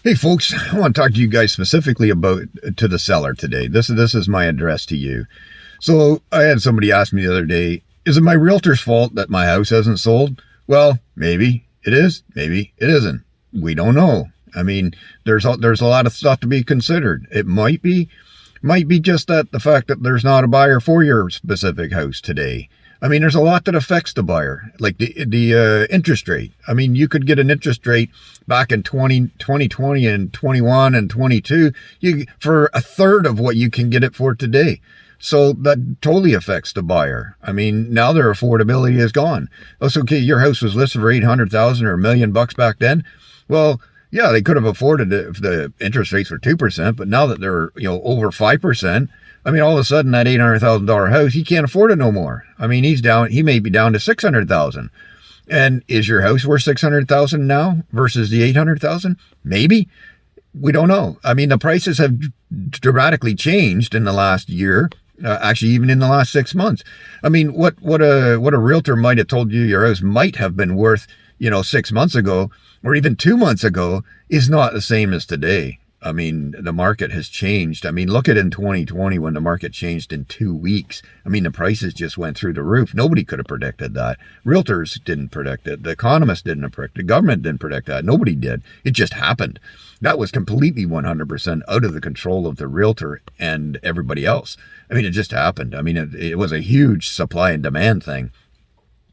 Hey folks, I want to talk to you guys specifically about to the seller today. This is my address to you. So I had somebody ask me the other day, is it my realtor's fault that my house hasn't sold? Well, maybe it is, maybe it isn't. We don't know. I mean, there's a lot of stuff to be considered. It might be just that the fact that there's not a buyer for your specific house today. I mean, there's a lot that affects the buyer, like the interest rate. I mean, you could get an interest rate back in 2020 and 21 and 22 for a third of what you can get it for today. So that totally affects the buyer. I mean, now their affordability is gone. That's okay. Your house was listed for 800,000 or $1 million back then. Well, yeah, they could have afforded it if the interest rates were 2%, but now that they're, over 5%, I mean, all of a sudden that $800,000 house, he can't afford it no more. I mean, he may be down to 600,000. And is your house worth 600,000 now versus the 800,000? Maybe. We don't know. I mean, the prices have dramatically changed in the last year. Actually, even in the last 6 months. I mean, what a realtor might have told you your house might have been worth, 6 months ago or even 2 months ago is not the same as today. I mean, the market has changed. I mean, look at in 2020 when the market changed in 2 weeks. I mean, the prices just went through the roof. Nobody could have predicted that. Realtors didn't predict it. The economists didn't predict it. The government didn't predict that. Nobody did. It just happened. That was completely 100% out of the control of the realtor and everybody else. I mean, it just happened. I mean, it was a huge supply and demand thing.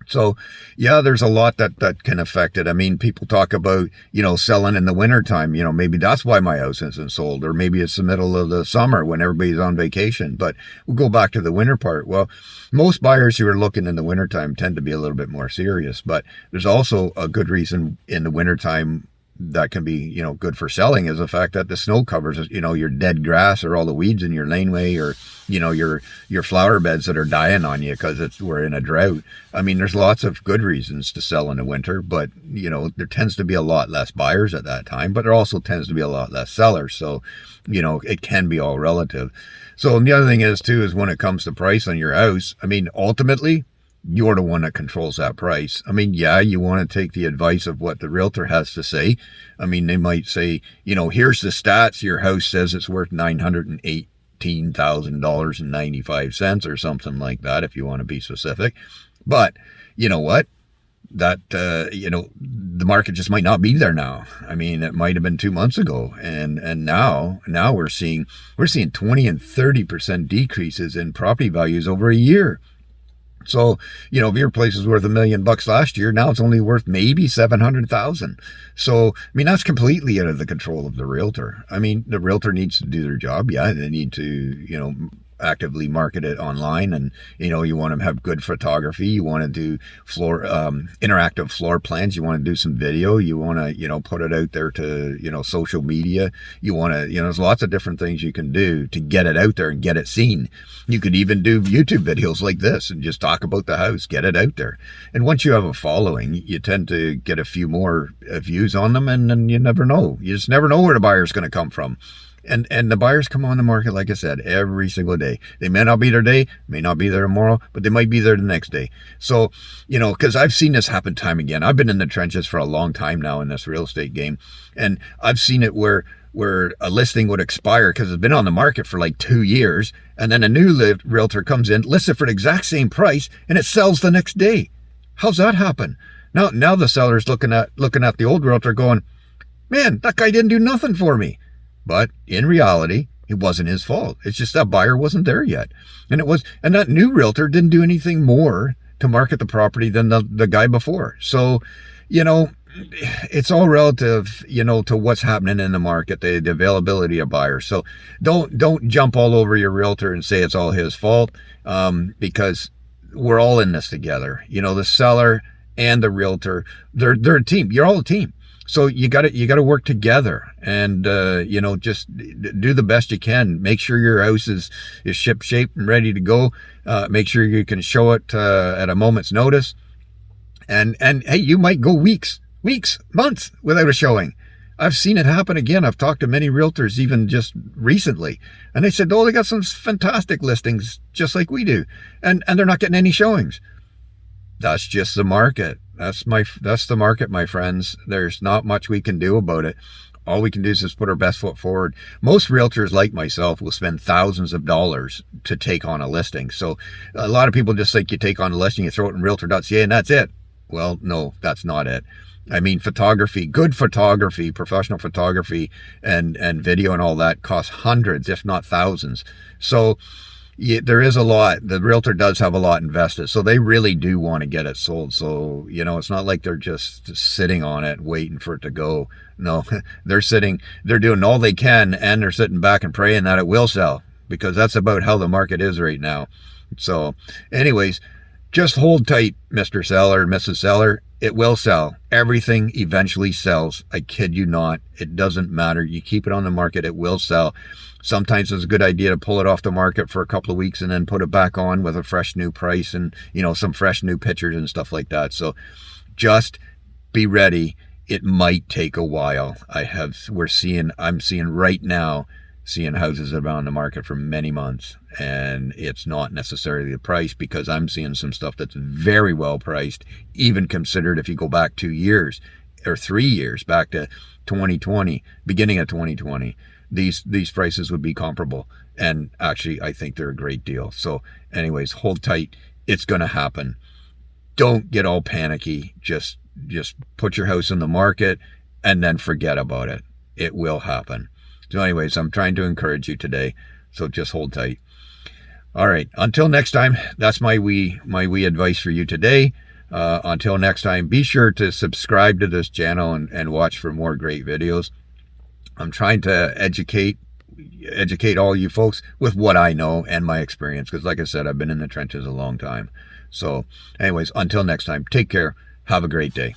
So, yeah, there's a lot that can affect it. I mean, people talk about, selling in the wintertime. Maybe that's why my house isn't sold, or maybe it's the middle of the summer when everybody's on vacation. But we'll go back to the winter part. Well, most buyers who are looking in the wintertime tend to be a little bit more serious. But there's also a good reason in the wintertime that can be, good for selling is the fact that the snow covers, your dead grass or all the weeds in your laneway or, your flower beds that are dying on you because we're in a drought. I mean, there's lots of good reasons to sell in the winter, but, there tends to be a lot less buyers at that time, but there also tends to be a lot less sellers. So, it can be all relative. So the other thing is when it comes to price on your house, I mean, ultimately, you're the one that controls that price. I mean, yeah, you want to take the advice of what the realtor has to say. I mean, they might say, here's the stats. Your house says it's worth $918,000.95 or something like that, if you want to be specific. But you know what? That, the market just might not be there now. I mean, it might have been 2 months ago. And now we're seeing 20 and 30% decreases in property values over a year. So, if your place was worth $1 million last year, now it's only worth maybe 700,000. So, I mean, that's completely out of the control of the realtor. I mean, the realtor needs to do their job. Yeah, they need to, actively market it online, and you want to have good photography, you want to do interactive floor plans, you want to do some video, you want to put it out there to social media, you want to there's lots of different things you can do to get it out there and get it seen. You could even do YouTube videos like this and just talk about the house, get it out there. And once you have a following, you tend to get a few more views on them, and then you just never know where the buyer's going to come from. And the buyers come on the market, like I said, every single day. They may not be there today, may not be there tomorrow, but they might be there the next day. So, because I've seen this happen time again. I've been in the trenches for a long time now in this real estate game. And I've seen it where a listing would expire because it's been on the market for like 2 years. And then a new realtor comes in, lists it for the exact same price, and it sells the next day. How's that happen? Now the seller's looking at the old realtor going, man, that guy didn't do nothing for me. But in reality, it wasn't his fault. It's just that buyer wasn't there yet. And that new realtor didn't do anything more to market the property than the guy before. So, it's all relative, to what's happening in the market, the availability of buyers. So don't jump all over your realtor and say it's all his fault, because we're all in this together. The seller and the realtor, they're a team. You're all a team. So you got to work together and, just do the best you can. Make sure your house is ship shape and ready to go. Make sure you can show it, at a moment's notice. And hey, you might go weeks, months without a showing. I've seen it happen again. I've talked to many realtors even just recently, and they said, they got some fantastic listings just like we do. And they're not getting any showings. That's just the market. That's the market, my friends. There's not much we can do about it. All we can do is just put our best foot forward. Most realtors like myself will spend thousands of dollars to take on a listing. So a lot of people just think you take on a listing, you throw it in realtor.ca and that's it. Well, no, that's not it. I mean, photography, good photography, professional photography and video and all that costs hundreds, if not thousands. So yeah, there is a lot. The realtor does have a lot invested. So they really do want to get it sold. So, it's not like they're just sitting on it waiting for it to go. No, they're doing all they can, and they're sitting back and praying that it will sell, because that's about how the market is right now. So anyways, just hold tight, Mr. Seller, Mrs. Seller. It will sell. Everything eventually sells. I kid you not. It doesn't matter. You keep it on the market, it will sell. Sometimes it's a good idea to pull it off the market for a couple of weeks and then put it back on with a fresh new price and, some fresh new pictures and stuff like that. So just be ready. It might take a while. I'm seeing right now, houses that have been on the market for many months, and it's not necessarily the price, because I'm seeing some stuff that's very well priced, even considered if you go back 2 years or 3 years, back to 2020, beginning of 2020, these prices would be comparable. And actually, I think they're a great deal. So anyways, hold tight. It's going to happen. Don't get all panicky. Just put your house in the market and then forget about it. It will happen. So anyways, I'm trying to encourage you today. So just hold tight. All right. Until next time, that's my wee advice for you today. Until next time, be sure to subscribe to this channel and watch for more great videos. I'm trying to educate all you folks with what I know and my experience, because like I said, I've been in the trenches a long time. So anyways, until next time, take care. Have a great day.